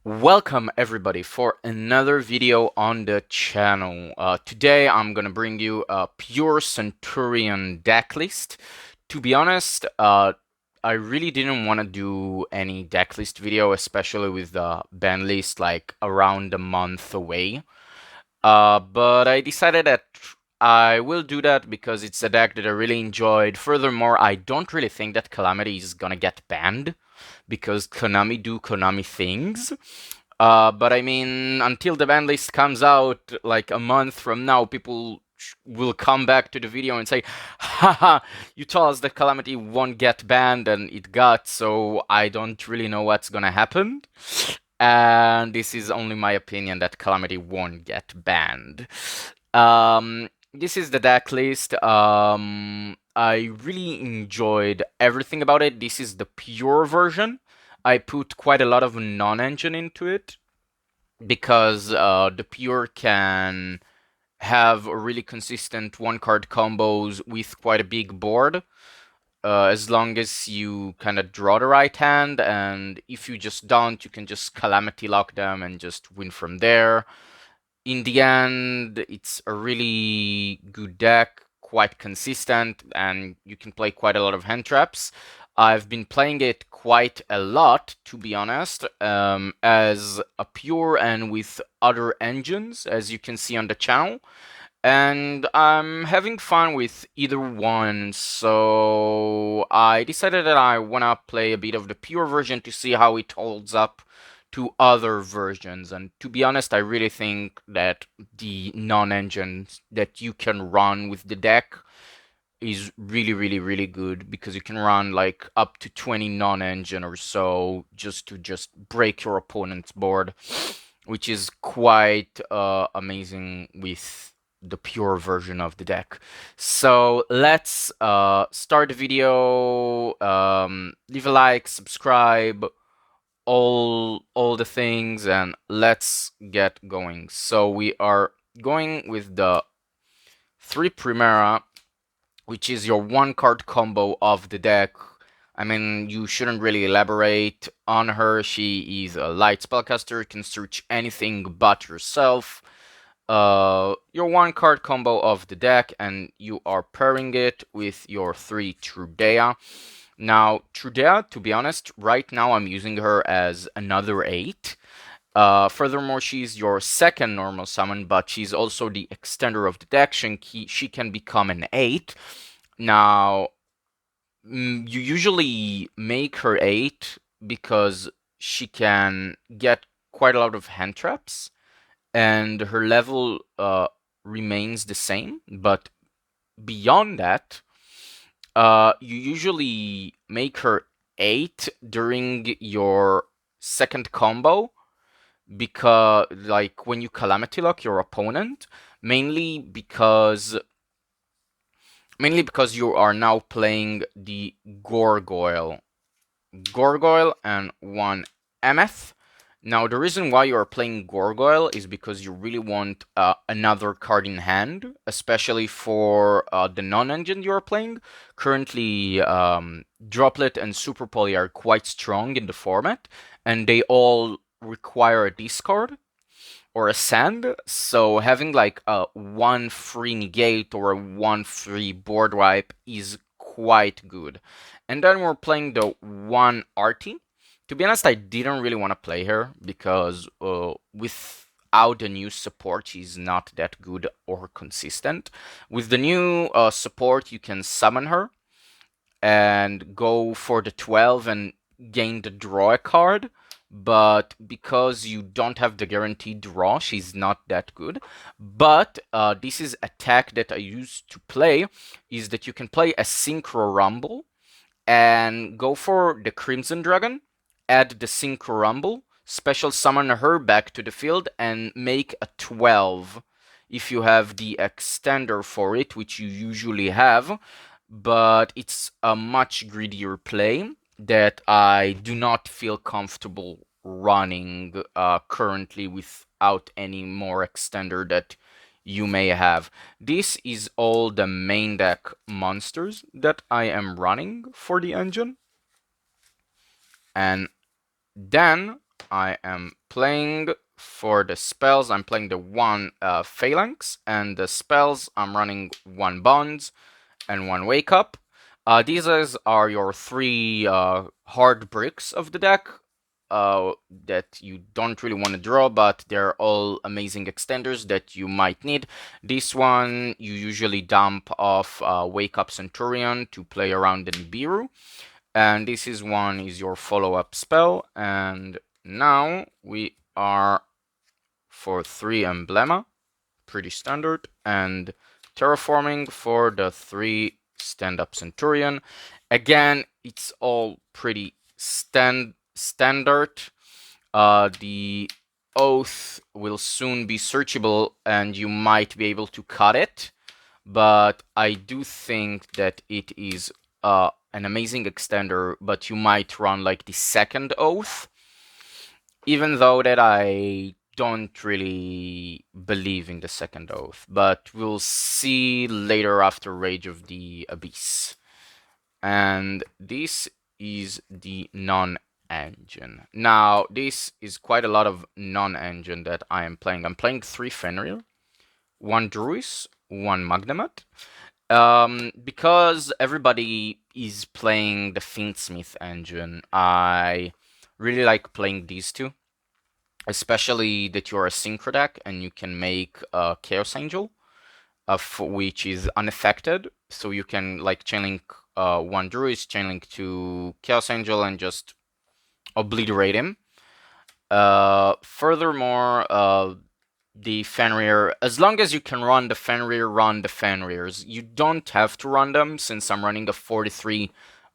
Welcome everybody for another video on the channel. Today I'm gonna bring you a pure Centur-Ion deck list. To be honest, I really didn't want to do any deck list video, especially with the ban list like around a month away. But I decided that I will do that because it's a deck that I really enjoyed. Furthermore, I don't really think that Calamity is gonna get banned because Konami do Konami things. But I mean, until the ban list comes out, like a month from now, people will come back to the video and say, haha, you told us that Calamity won't get banned, and it got, so I don't really know what's gonna happen. And this is only my opinion that Calamity won't get banned. This is the deck list. I really enjoyed everything about it. This is the pure version. I put quite a lot of non-engine into it because the pure can have a really consistent one-card combos with quite a big board. As long as you kind of draw the right hand, and if you just don't, you can just calamity lock them and just win from there. In the end, it's a really good deck, quite consistent, and you can play quite a lot of hand traps. I've been playing it quite a lot, to be honest, as a pure and with other engines, as you can see on the channel. And I'm having fun with either one, so I decided that I wanna play a bit of the pure version to see how it holds up to other versions. And to be honest, I really think that the non-engines that you can run with the deck is really good because you can run like up to 20 non-engine or so just to break your opponent's board, which is quite amazing with the pure version of the deck. So let's start the video. Leave a like, subscribe, all the things, and let's get going. So we are going with the 3 Primera, which is your one card combo of the deck. I mean, you shouldn't really elaborate on her. She is a light spellcaster, can search anything but yourself. Your one card combo of the deck, and you are pairing it with your 3 Trudea. Now, Trudea, to be honest, right now I'm using her as another 8. Furthermore, she's your second normal summon, but she's also the extender of the deck. She can become an 8. Now, you usually make her 8 because she can get quite a lot of hand traps, and her level remains the same. But beyond that, you usually make her 8 during your second combo, because like when you calamity lock your opponent, mainly because you are now playing the Gargoyle and one Emeth. Now, the reason why you are playing Gargoyle is because you really want another card in hand, especially for the non-engine you are playing. Currently, Droplet and Super Poly are quite strong in the format, and they all require a discard or a sand, so having like a 1 free negate or a 1 free board wipe is quite good. And then we're playing the 1 Artie. To be honest, I didn't really want to play her because without the new support, she's not that good or consistent. With the new support, you can summon her and go for the 12 and gain the draw a card. But because you don't have the guaranteed draw, she's not that good. But this is a tech that I used to play, is that you can play a Synchro Rumble and go for the Crimson Dragon, add the Synchro Rumble, special summon her back to the field, and make a 12 if you have the extender for it, which you usually have. But it's a much greedier play that I do not feel comfortable running currently without any more extender that you may have. This is all the main deck monsters that I am running for the engine. And then I am playing for the spells, I'm playing the one phalanx, and the spells I'm running one bonds and one wake up. These are your three hard bricks of the deck that you don't really want to draw, but they're all amazing extenders that you might need. This one you usually dump off Wake Up Centur-Ion to play around in Nibiru. And this is one is your follow-up spell. And now we are for 3 emblema, pretty standard, and terraforming for the 3 stand-up Centurion. Again, it's all pretty standard. The oath will soon be searchable and you might be able to cut it, but I do think that it is an amazing extender, but you might run like the second oath, even though that I don't really believe in the second oath, but we'll see later after Rage of the Abyss. And this is the non-engine. Now, this is quite a lot of non-engine that I am playing. I'm playing 3 Fenrir, 1 Druis, 1 Magnemut. Because everybody is playing the Fiendsmith engine, I really like playing these two. Especially that you're a synchro deck and you can make a Chaos Angel, which is unaffected. So you can like chainlink 1 Druid, chainlink to Chaos Angel and just obliterate him. Furthermore, the Fenrir, as long as you can run the Fenrir, run the Fenrirs. You don't have to run them since I'm running a 43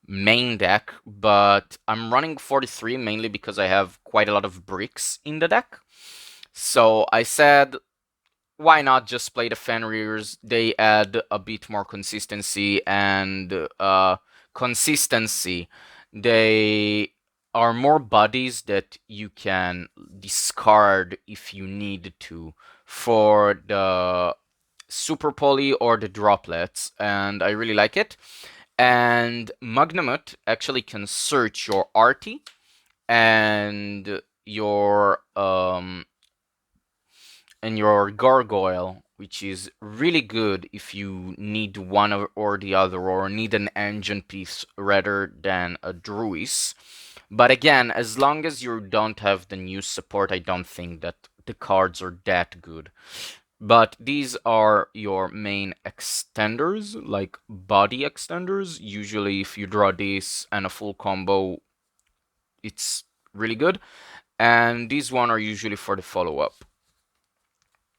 main deck, but I'm running 43 mainly because I have quite a lot of bricks in the deck. So I said, why not just play the Fenrirs? They add a bit more consistency and consistency. They are more bodies that you can discard if you need to for the super poly or the droplets, and I really like it. And Magnamut actually can search your arty and your gargoyle, which is really good if you need one or the other, or need an engine piece rather than a druis. But again, as long as you don't have the new support, I don't think that the cards are that good. But these are your main extenders, like body extenders. Usually if you draw this and a full combo, it's really good. And these one are usually for the follow-up.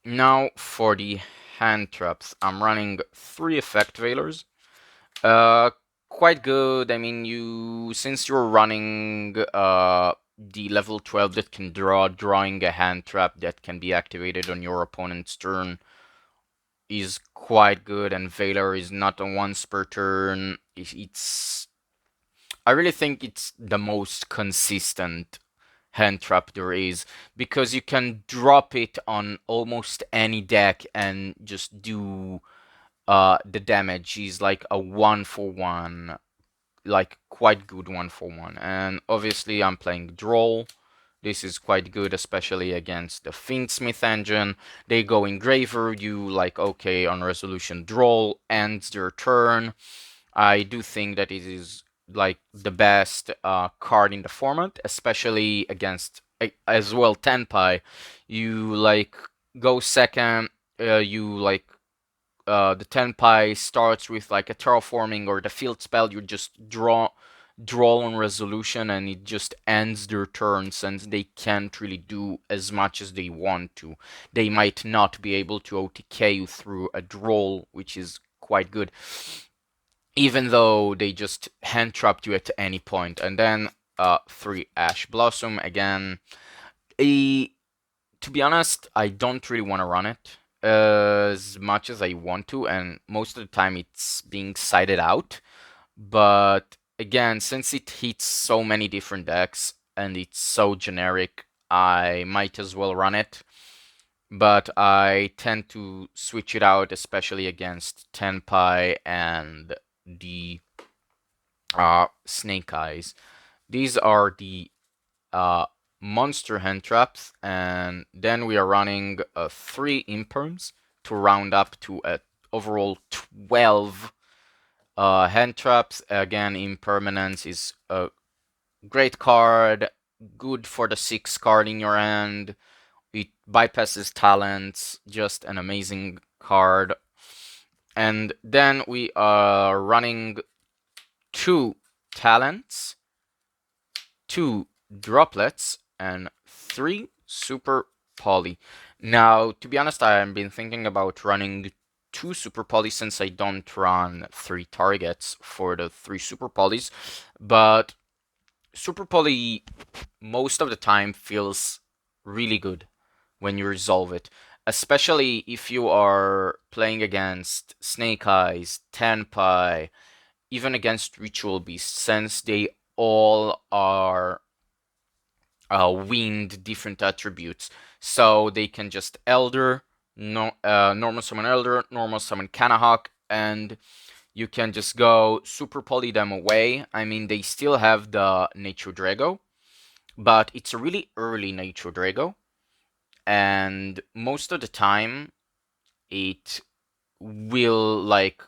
Now for the hand traps, I'm running 3 effect veilers. Quite good. I mean, since you're running the level 12 that can drawing a hand trap that can be activated on your opponent's turn is quite good, and Veiler is not a once per turn. I really think it's the most consistent hand trap there is, because you can drop it on almost any deck and just do the damage. He's like a 1-for-1, like quite good 1-for-1. And obviously I'm playing Droll. This is quite good, especially against the Fiendsmith engine. They go Engraver, you like, okay, on resolution Droll ends their turn. I do think that it is like the best card in the format, especially against as well Tenpai. You like go second, you like the Tenpai starts with like a terraforming or the field spell, you just draw on resolution and it just ends their turn, since they can't really do as much as they want to. They might not be able to OTK you through a draw, which is quite good, even though they just hand trapped you at any point. And then 3 Ash Blossom again. To be honest, I don't really want to run it as much as I want to, and most of the time it's being sided out. But again, since it hits so many different decks and it's so generic, I might as well run it. But I tend to switch it out, especially against Tenpai and the Snake Eyes. These are the monster hand traps, and then we are running 3 imperms to round up to a overall 12 hand traps. Again, impermanence is a great card, good for the 6 card in your hand. It bypasses talents, just an amazing card. And then we are running 2 talents, 2 droplets, and 3 super poly. Now, to be honest, I have been thinking about running 2 super poly since I don't run 3 targets for the 3 super polys, but super poly most of the time feels really good when you resolve it, especially if you are playing against Snake Eyes, Tenpai, even against Ritual Beast, since they all are wind different attributes. So they can just Elder, no, normal summon Elder, normal summon Kanahawk, and you can just go super poly them away. I mean, they still have the Nature Drago, but it's a really early Nature Drago, and most of the time it will like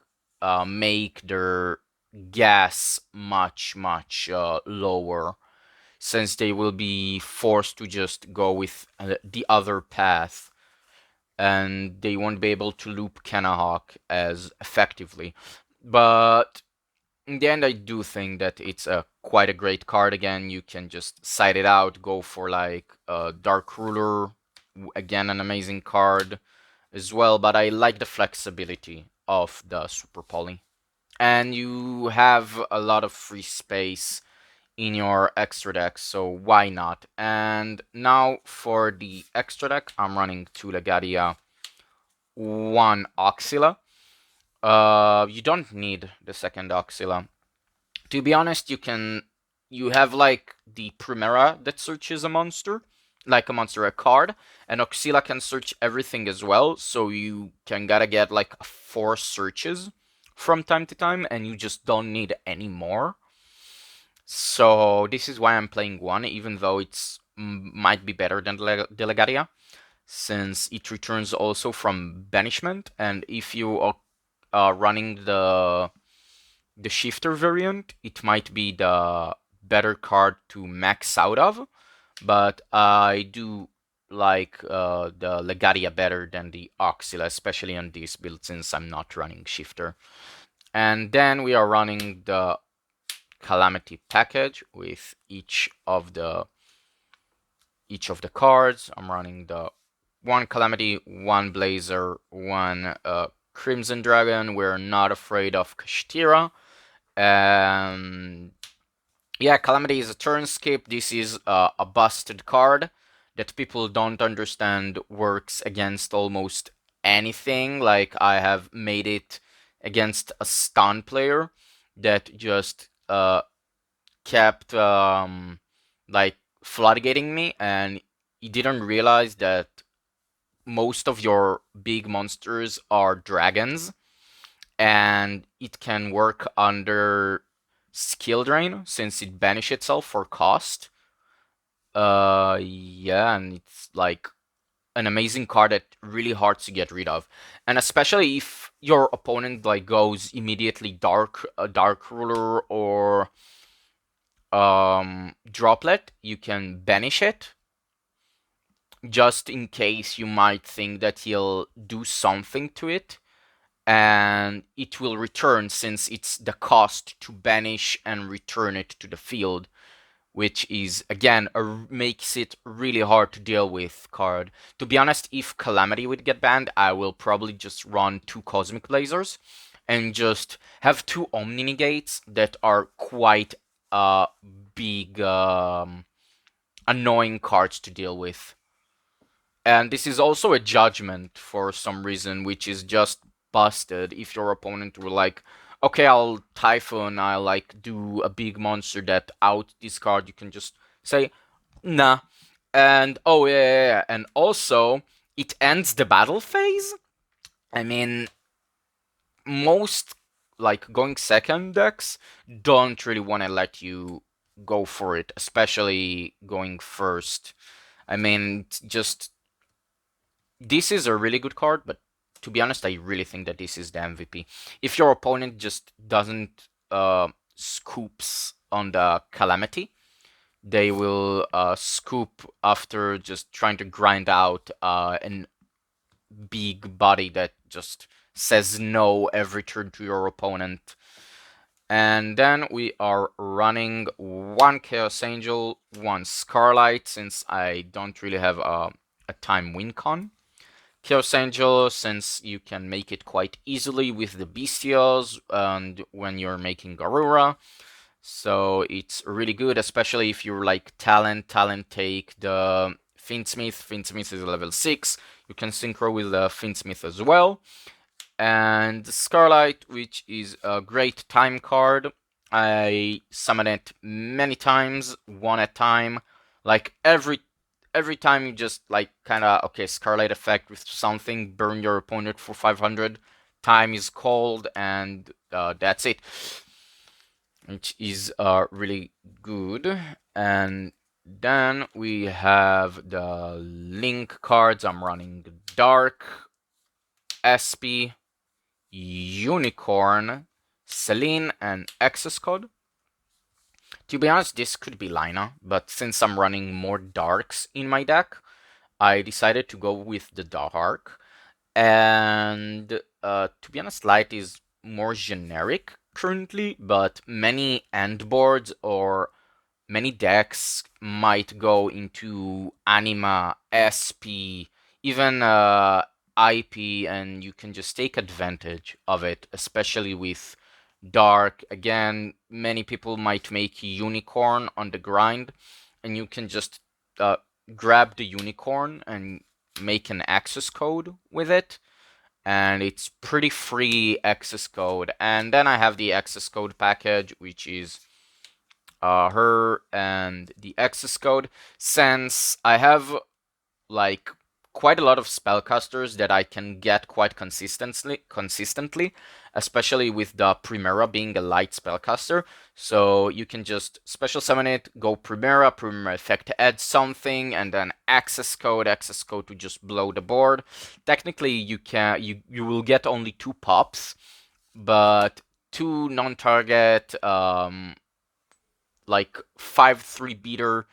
make their gas much lower, since they will be forced to just go with the other path, and they won't be able to loop Kanahawk as effectively. But in the end, I do think that it's a quite a great card. Again, you can just side it out, go for like Dark Ruler, again an amazing card as well. But I like the flexibility of the Super Poly, and you have a lot of free space in your extra deck, so why not? And now for the extra deck, I'm running 2 Legadia, 1 Oxila. You don't need the second Oxila. To be honest, you have like the Primera that searches a monster, like a monster, a card, and Oxila can search everything as well, so you can gotta get like 4 searches from time to time, and you just don't need any more. So this is why I'm playing 1, even though it's might be better than the Legaria, since it returns also from banishment, and if you are running the shifter variant, it might be the better card to max out of, but I do like the Legaria better than the Oxila, especially on this build since I'm not running shifter. And then we are running the calamity package with each of the cards. I'm running the 1 calamity, 1 blazer, 1 crimson dragon. We're not afraid of Kashtira. And yeah, calamity is a turn skip. This is a busted card that people don't understand works against almost anything. Like I have made it against a stun player that just kept like floodgating me, and he didn't realize that most of your big monsters are dragons, and it can work under skill drain since it banish itself for cost. Yeah, and it's like an amazing card that really hard to get rid of, and especially if your opponent like goes immediately dark ruler or droplet, you can banish it just in case you might think that he'll do something to it, and it will return since it's the cost to banish and return it to the field, which is again makes it really hard to deal with card. To be honest, if Calamity would get banned, I will probably just run 2 Cosmic Blazers and just have 2 Omni Negates that are quite big annoying cards to deal with. And this is also a judgment for some reason, which is just busted. If your opponent were like, okay, I'll Typhoon, I'll like do a big monster that out this card, you can just say, nah. And oh yeah, and also it ends the battle phase. I mean, most like going second decks don't really want to let you go for it, especially going first. I mean, just this is a really good card, but to be honest, I really think that this is the MVP. If your opponent just doesn't scoops on the calamity, they will scoop after just trying to grind out an big body that just says no every turn to your opponent. And then we are running one Chaos Angel, one Scarlight, since I don't really have a time win con. Chaos Angel, since you can make it quite easily with the Bestials and when you're making Garura. So it's really good, especially if you're like Talent. Talent take the Finsmith. Finsmith is level 6. You can synchro with the Finsmith as well. And Scarlight, which is a great time card. I summon it many times, one at a time. Like every time you just like kind of okay, Scarlight effect with something, burn your opponent for 500. Time is called, and that's it, which is really good. And then we have the link cards. I'm running Dark, SP, Unicorn, Celine, and Access Code. To be honest, this could be Lina, but since I'm running more Darks in my deck, I decided to go with the Dark. And to be honest, Light is more generic currently, but many end boards or many decks might go into Anima, SP, even IP, and you can just take advantage of it, especially with Dark. Again, many people might make Unicorn on the grind, and you can just uh, grab the Unicorn and make an access code with it, and it's pretty free access code. And then I have the access code package, which is her and the access code. Since I have like quite a lot of spellcasters that I can get quite consistently, especially with the Primera being a light spellcaster. So you can just special summon it, go Primera effect, add something, and then access code to just blow the board. Technically, you will get only 2 pops, but 2 non-target like 5/3 beater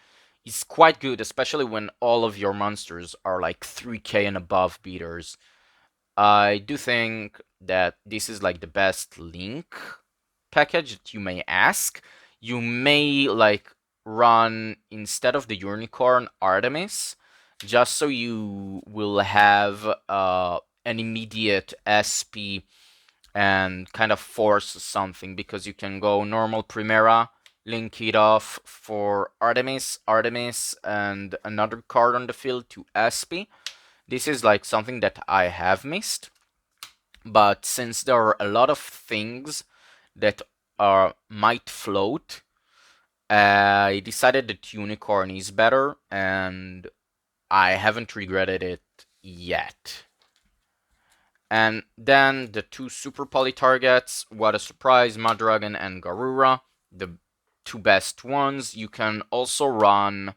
is quite good, especially when all of your monsters are like 3k and above beaters. I do think that this is like the best link package that you may ask. You may like run instead of the unicorn Artemis, just so you will have an immediate SP and kind of force something, because you can go normal Primera, link it off for Artemis, and another card on the field to SP. This is like something that I have missed, but since there are a lot of things that might float, I decided that Unicorn is better, and I haven't regretted it yet. And then the 2 super poly targets, what a surprise, Madragon and Garura, the 2 best ones. You can also run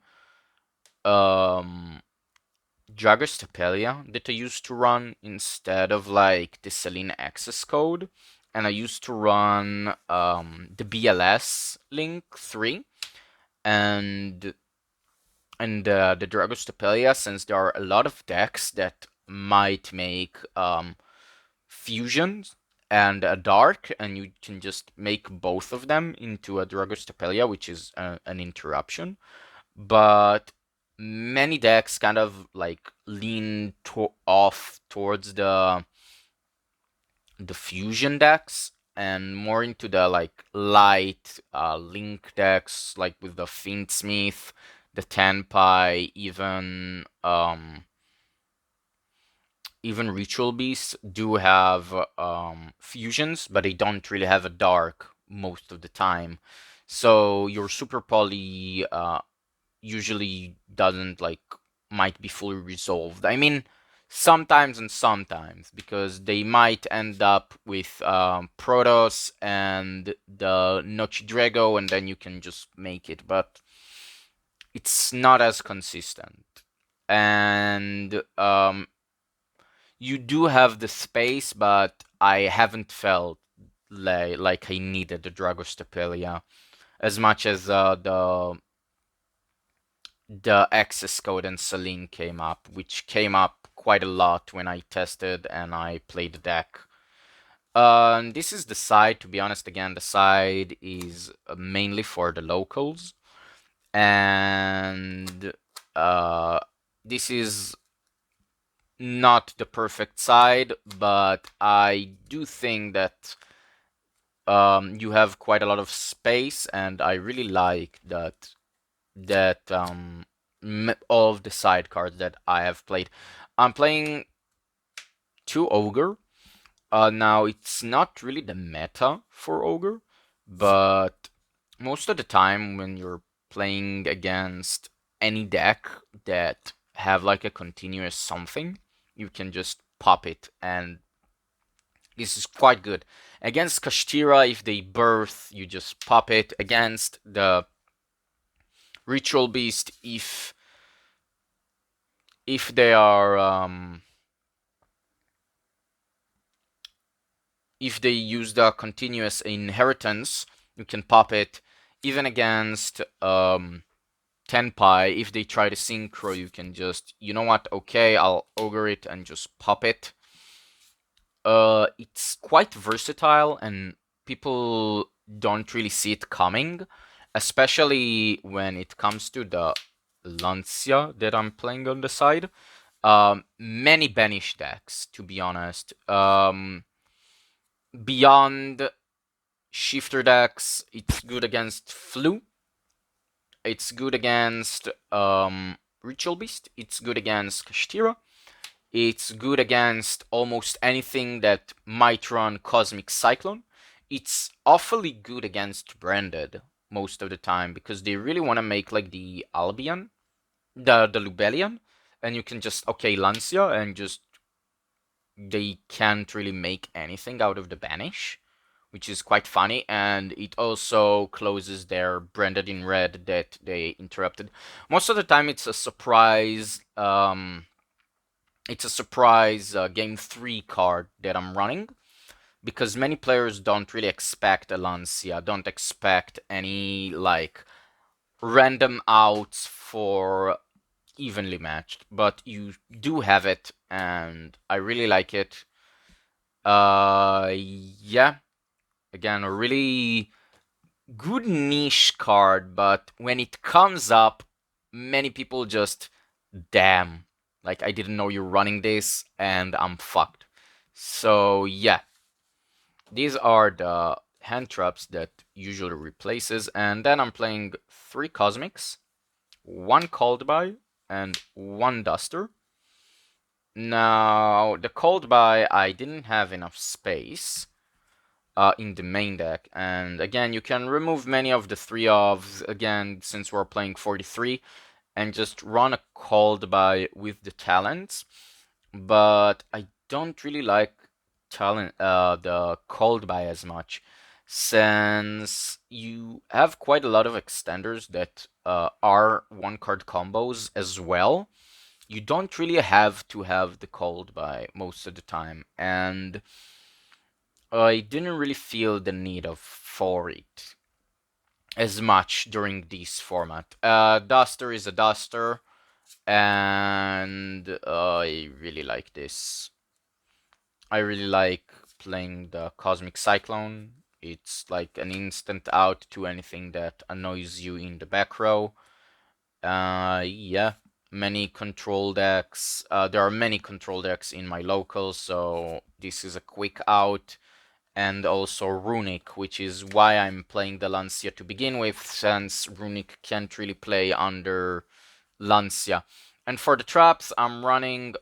Dragostapelia that I used to run instead of like the Celine access code. And I used to run the BLS Link 3 and the Dragostapelia, since there are a lot of decks that might make fusions and a dark, and you can just make both of them into a Dragostapelia, which is an interruption. But many decks kind of like lean off towards the fusion decks and more into the like light link decks, like with the Finsmith, the Tenpai, even Ritual Beasts do have fusions, but they don't really have a dark most of the time. So your Super Poly usually doesn't like might be fully resolved. I mean, Sometimes and sometimes, because they might end up with Protoss and the Nochidrego, and then you can just make it, but it's not as consistent. And you do have the space, but I haven't felt like I needed the Dragostapelia as much as the access code and Celine came up, which came up quite a lot when I tested and I played the deck. This is the side, to be honest, again, the side is mainly for the locals. And uh, this is not the perfect side, but I do think that you have quite a lot of space, and I really like that all of the side cards that I have played. I'm playing 2 Ogre. Now it's not really the meta for Ogre, but most of the time when you're playing against any deck that have like a continuous something, you can just pop it, and this is quite good. Against Kashtira, if they birth, you just pop it. Against the Ritual Beast, if they are if they use the continuous inheritance, you can pop it. Even against Tenpai, if they try to synchro, you can just, you know what, okay, I'll ogre it and just pop it. It's quite versatile, and people don't really see it coming, especially when it comes to the Lancia that I'm playing on the side. Many banish decks, to be honest. Beyond shifter decks, it's good against Flu. It's good against Ritual Beast. It's good against Kashtira. It's good against almost anything that might run Cosmic Cyclone. It's awfully good against Branded most of the time, because they really want to make like the Albion, the Lubellion, and you can just, okay, Lancia, and just they can't really make anything out of the banish, which is quite funny. And it also closes their Branded in red that they interrupted. Most of the time, it's a surprise. It's a surprise game 3 card that I'm running, because many players don't really expect a Lancia, don't expect any like random outs for evenly matched, but you do have it, and I really like it. Yeah, again, a really good niche card, but when it comes up, many people just, damn, like I didn't know you're running this, and I'm fucked. So yeah, these are the hand traps that usually replaces, and then I'm playing 3 Cosmics, 1 Called By, and 1 Duster. Now, the Called By, I didn't have enough space in the main deck, and again, you can remove many of the 3 ofs, again, since we're playing 43, and just run a Called By with the talents, but I don't really like the Called By as much, since you have quite a lot of extenders that are 1 card combos as well. You don't really have to have the Called By most of the time, and I didn't really feel the need of for it as much during this format. Duster is a Duster, and I really like this. I really like playing the Cosmic Cyclone. It's like an instant out to anything that annoys you in the back row. Yeah, many control decks. There are many control decks in my local, so this is a quick out. And also Runic, which is why I'm playing the Lancia to begin with, since Runic can't really play under Lancia. And for the traps, I'm running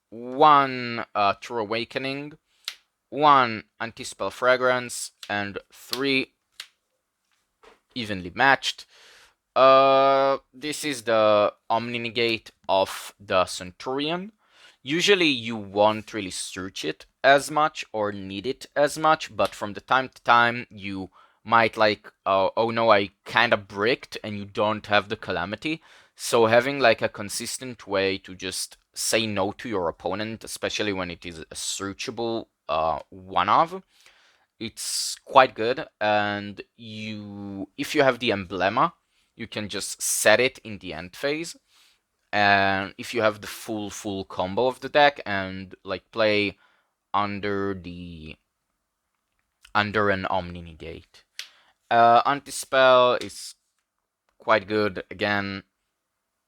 1 True Awakening, 1 Anti-Spell Fragrance, and 3 Evenly Matched. This is the Omni Negate of the Centur-Ion. Usually you won't really search it as much or need it as much, but from the time to time you might like, oh no, I kind of bricked, and you don't have the calamity. So having like a consistent way to just say no to your opponent, especially when it is a searchable one of, it's quite good. And if you have the emblema, you can just set it in the end phase, and if you have the full combo of the deck, and like play under an Omni Negate. Anti-spell is quite good. Again,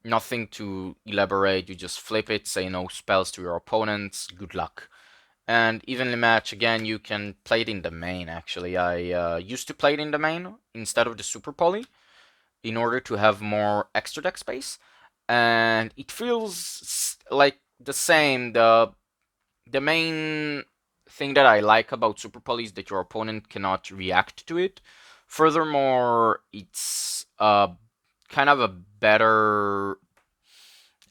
nothing to elaborate. You just flip it, say no spells to your opponents. Good luck. And evenly match, again, you can play it in the main, actually. I used to play it in the main instead of the Super Poly in order to have more extra deck space. And it feels like the same. The main thing that I like about Super Poly is that your opponent cannot react to it. Furthermore, it's kind of a better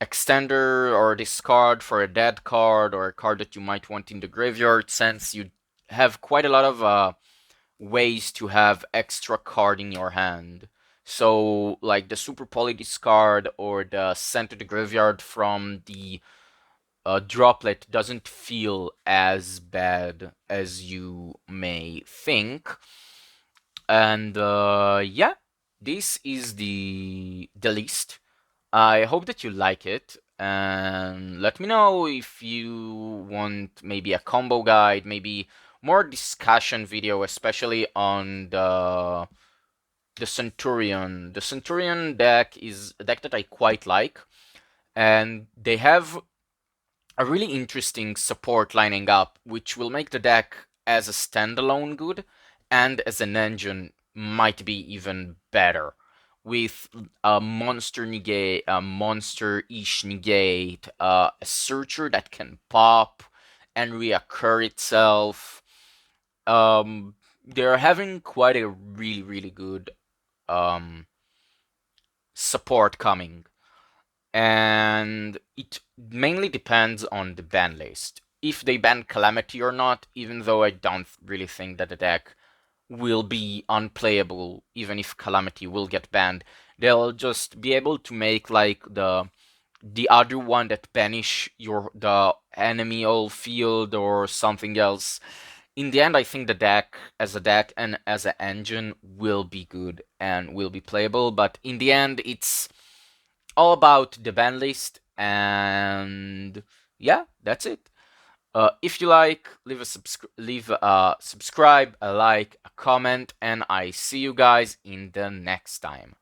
extender or discard for a dead card or a card that you might want in the graveyard, since you have quite a lot of ways to have extra card in your hand. So, like the Super Poly discard or the send to the graveyard from the droplet doesn't feel as bad as you may think. And yeah, this is the list. I hope that you like it, and let me know if you want maybe a combo guide, maybe more discussion video, especially on the Centur-Ion. The Centur-Ion deck is a deck that I quite like, and they have a really interesting support lining up, which will make the deck as a standalone good, and as an engine might be even better. With a monster negate, a monster-ish negate, a searcher that can pop and reoccur itself. They're having quite a really good um, support coming, and it mainly depends on the ban list. If they ban Calamity or not, even though I don't really think that the deck will be unplayable, even if Calamity will get banned, they'll just be able to make like the other one that banish the enemy all field or something else. In the end, I think the deck as a deck and as an engine will be good and will be playable, but in the end, it's all about the ban list, and yeah, that's it. If you like, leave a subscribe, a like, a comment, and I see you guys in the next time.